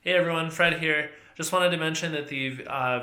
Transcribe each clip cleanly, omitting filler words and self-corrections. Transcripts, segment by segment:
Hey everyone, Fred here. Just wanted to mention that the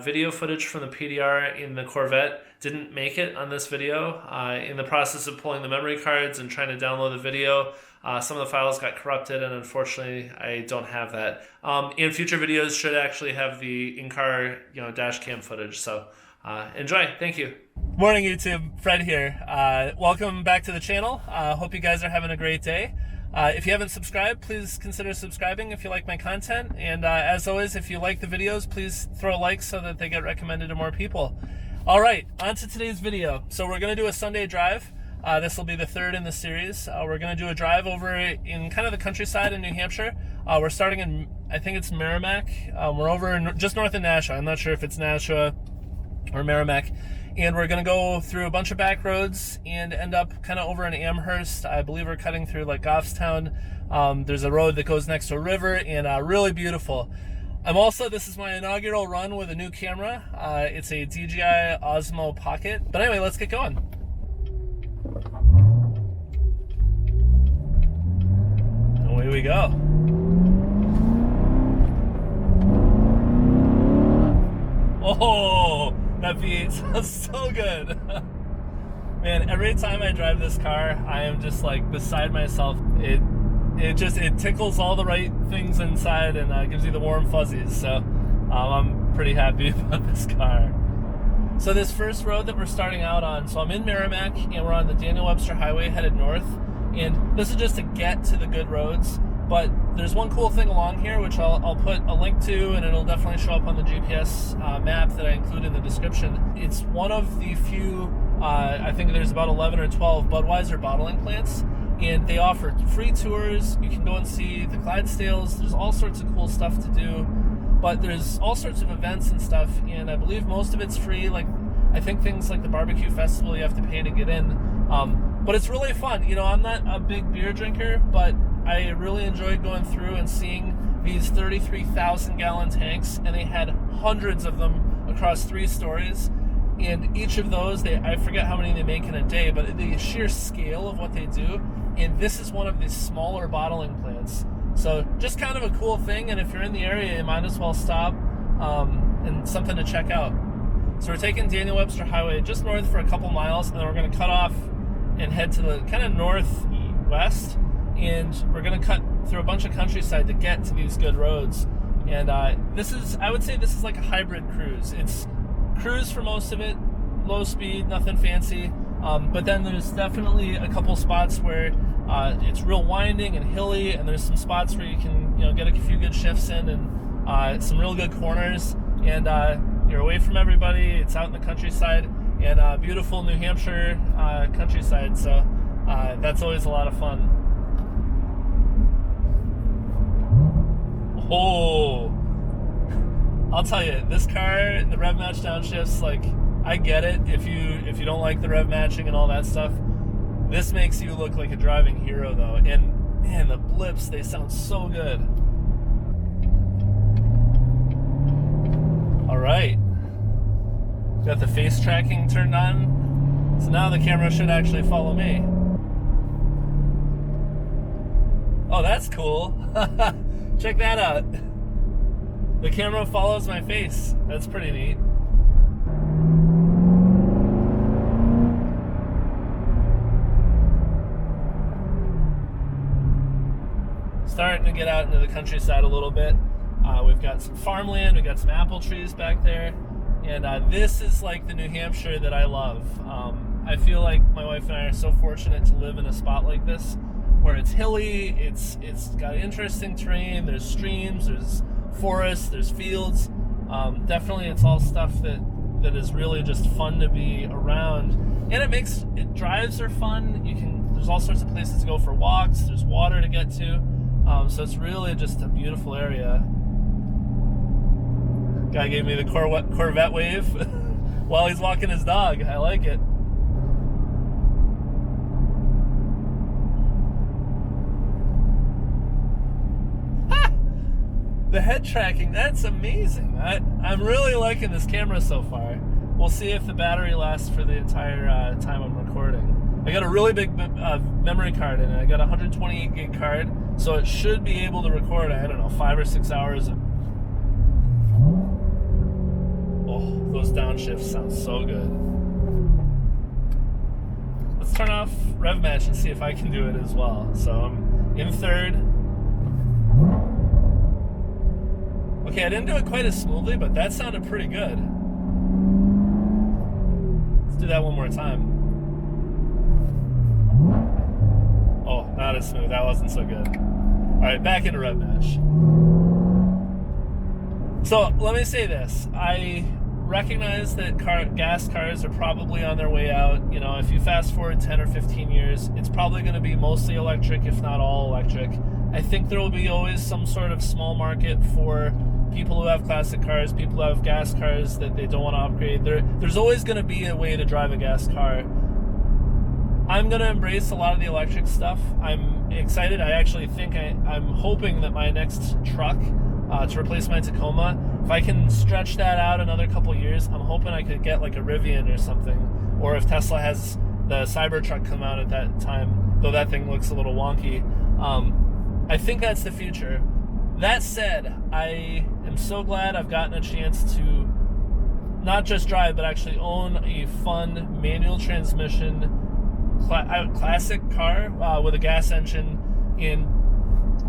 video footage from the PDR in the Corvette didn't make it on this video. In the process of pulling the memory cards and trying to download the video, some of the files got corrupted, and unfortunately I don't have that. In future videos should actually have the in-car dash cam footage, so enjoy. Thank you. Morning YouTube, Fred here. Welcome back to the channel. Hope you guys are having a great day. If you haven't subscribed, please consider subscribing if you like my content. And as always, if you like the videos, please throw a like so that they get recommended to more people. All right, on to today's video. So we're going to do a Sunday drive. This will be the third in the series. We're going to do a drive over in kind of the countryside in New Hampshire. We're starting in, I think it's Merrimack. We're over just north of Nashua. I'm not sure if it's Nashua or Merrimack. And we're going to go through a bunch of back roads and end up kind of over in Amherst. I believe we're cutting through like Goffstown. There's a road that goes next to a river, and really beautiful. This is my inaugural run with a new camera. It's a DJI Osmo Pocket. But anyway, let's get going. Away we go. Oh! That V8 sounds so good. Man, every time I drive this car, I am just like beside myself. It tickles all the right things inside and gives you the warm fuzzies. So I'm pretty happy about this car. So this first road that we're starting out on, so I'm in Merrimack and we're on the Webster Highway headed north. And this is just to get to the good roads. But there's one cool thing along here, which I'll put a link to, and it'll definitely show up on the GPS map that I include in the description. It's one of the few, I think there's about 11 or 12 Budweiser bottling plants, and they offer free tours. You can go and see the Clydesdales. There's all sorts of cool stuff to do, but there's all sorts of events and stuff, and I believe most of it's free. Like, I think things like the barbecue festival you have to pay to get in, but it's really fun. I'm not a big beer drinker, but I really enjoyed going through and seeing these 33,000 gallon tanks, and they had hundreds of them across 3 stories. And each of those, I forget how many they make in a day, but the sheer scale of what they do. And this is one of the smaller bottling plants. So just kind of a cool thing. And if you're in the area, you might as well stop and something to check out. So we're taking Daniel Webster Highway just north for a couple miles, and then we're going to cut off and head to the kind of northwest. And we're going to cut through a bunch of countryside to get to these good roads. And I would say this is like a hybrid cruise. It's cruise for most of it, low speed, nothing fancy. But then there's definitely a couple spots where it's real winding and hilly, and there's some spots where you can get a few good shifts in, and some real good corners. And you're away from everybody. It's out in the countryside, and beautiful New Hampshire countryside. So that's always a lot of fun. Oh, I'll tell you, this car, the rev match downshifts, like, I get it if you don't like the rev matching and all that stuff. This makes you look like a driving hero, though. And man, the blips, they sound so good. All right, got the face tracking turned on, so now the camera should actually follow me. Oh, that's cool. Check that out. The camera follows my face. That's pretty neat. Starting to get out into the countryside a little bit. We've got some farmland, we've got some apple trees back there. And this is like the New Hampshire that I love. I feel like my wife and I are so fortunate to live in a spot like this, where it's hilly, it's got interesting terrain, there's streams, there's forests, there's fields. Definitely it's all stuff that is really just fun to be around. And drives are fun. There's all sorts of places to go for walks, there's water to get to. So it's really just a beautiful area. Guy gave me the Corvette wave while he's walking his dog. I like it. The head tracking, that's amazing. I'm really liking this camera so far. We'll see if the battery lasts for the entire time I'm recording. I got a really big memory card in it. I got a 128 gig card, So it should be able to record, I don't know, 5 or 6 hours. Oh, those downshifts sound so good. Let's turn off rev match and see if I can do it as well. So I'm in third. Okay, I didn't do it quite as smoothly, but that sounded pretty good. Let's do that one more time. Oh, not as smooth. That wasn't so good. All right, back into rev match. So let me say this. I recognize that gas cars are probably on their way out. You know, if you fast forward 10 or 15 years, it's probably going to be mostly electric, if not all electric. I think there will be always some sort of small market for people who have classic cars, people who have gas cars that they don't want to upgrade. There's always going to be a way to drive a gas car. I'm going to embrace a lot of the electric stuff. I'm excited. I actually think I'm hoping that my next truck to replace my Tacoma, if I can stretch that out another couple years, I'm hoping I could get like a Rivian or something. Or if Tesla has the Cybertruck come out at that time, though that thing looks a little wonky. I think that's the future. That said, I am so glad I've gotten a chance to not just drive, but actually own a fun manual transmission classic car with a gas engine. And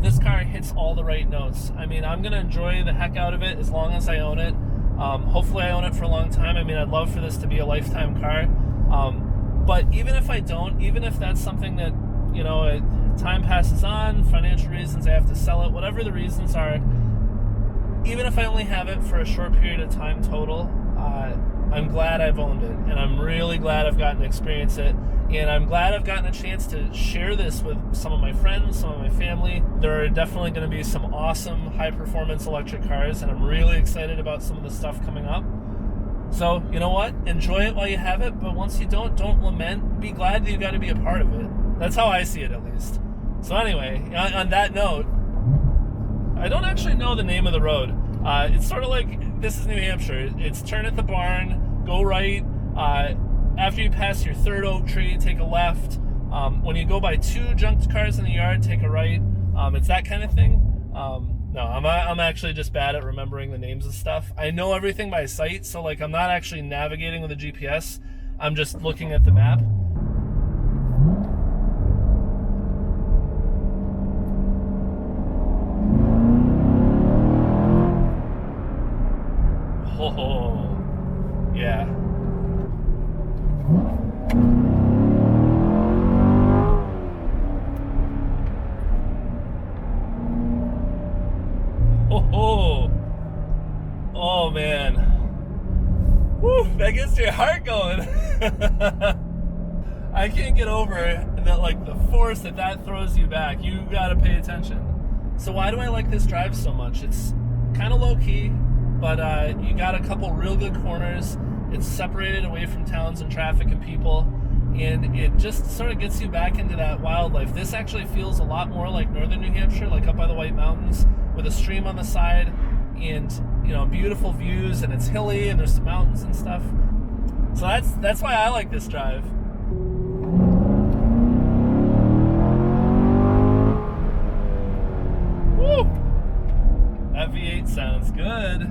this car hits all the right notes. I mean, I'm going to enjoy the heck out of it as long as I own it. Hopefully I own it for a long time. I mean, I'd love for this to be a lifetime car. But even if I don't, even if that's something that, you know, time passes on, financial reasons, I have to sell it, whatever the reasons are, even if I only have it for a short period of time total, I'm glad I've owned it, and I'm really glad I've gotten to experience it, and I'm glad I've gotten a chance to share this with some of my friends, some of my family. There are definitely going to be some awesome high-performance electric cars, and I'm really excited about some of the stuff coming up. So, you know what? Enjoy it while you have it, but once you don't lament. Be glad that you got to be a part of it. That's how I see it, at least. So anyway, on that note, I don't actually know the name of the road. It's sort of like, this is New Hampshire. It's turn at the barn, go right. After you pass your third oak tree, take a left. When you go by 2 junked cars in the yard, take a right. It's that kind of thing. No, I'm actually just bad at remembering the names of stuff. I know everything by sight, so like I'm not actually navigating with a GPS. I'm just looking at the map. Oh, yeah. Oh man. Woo, that gets your heart going. I can't get over that, like the force that throws you back. You gotta pay attention. So why do I like this drive so much? It's kind of low key, but you got a couple real good corners. It's separated away from towns and traffic and people, and it just sort of gets you back into that wildlife. This actually feels a lot more like northern New Hampshire, like up by the White Mountains, with a stream on the side, and you know, beautiful views, and it's hilly, and there's some mountains and stuff. So that's why I like this drive. Woo! That V8 sounds good.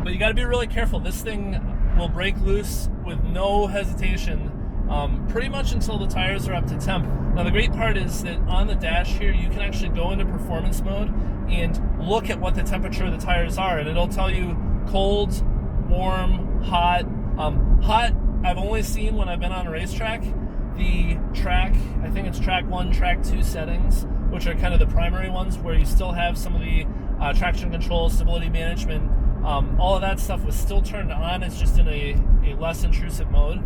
But you got to be really careful. This thing will break loose with no hesitation, pretty much until the tires are up to temp. Now the great part is that on the dash here, you can actually go into performance mode and look at what the temperature of the tires are, and it'll tell you cold, warm, hot. Hot, I've only seen when I've been on a racetrack. The track, I think it's track 1, track 2 settings, which are kind of the primary ones where you still have some of the traction control, stability management, all of that stuff was still turned on. It's just in a less intrusive mode.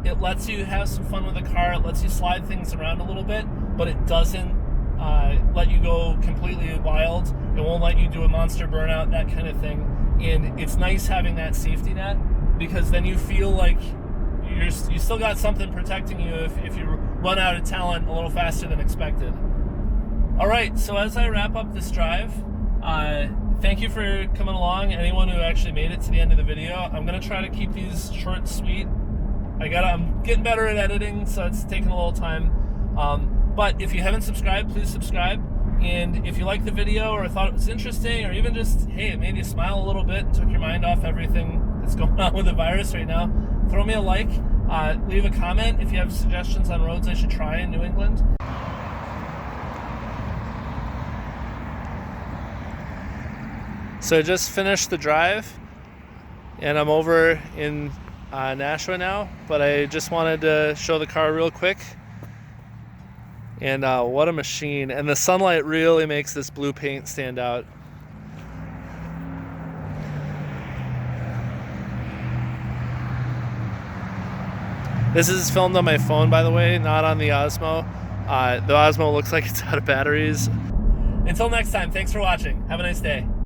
It lets you have some fun with the car. It lets you slide things around a little bit, but it doesn't let you go completely wild. It won't let you do a monster burnout, that kind of thing. And it's nice having that safety net, because then you feel like you still got something protecting you if you run out of talent a little faster than expected. All right, so as I wrap up this drive, thank you for coming along. Anyone who actually made it to the end of the video. I'm gonna try to keep these short, sweet. I'm getting better at editing, so it's taking a little time. But if you haven't subscribed, please subscribe. And if you liked the video or thought it was interesting, or even just, hey, it made you smile a little bit, took your mind off everything that's going on with the virus right now, throw me a like, leave a comment if you have suggestions on roads I should try in New England. So I just finished the drive, and I'm over in Nashua now, but I just wanted to show the car real quick. And what a machine. And the sunlight really makes this blue paint stand out. This is filmed on my phone, by the way, not on the Osmo. The Osmo looks like it's out of batteries. Until next time, thanks for watching. Have a nice day.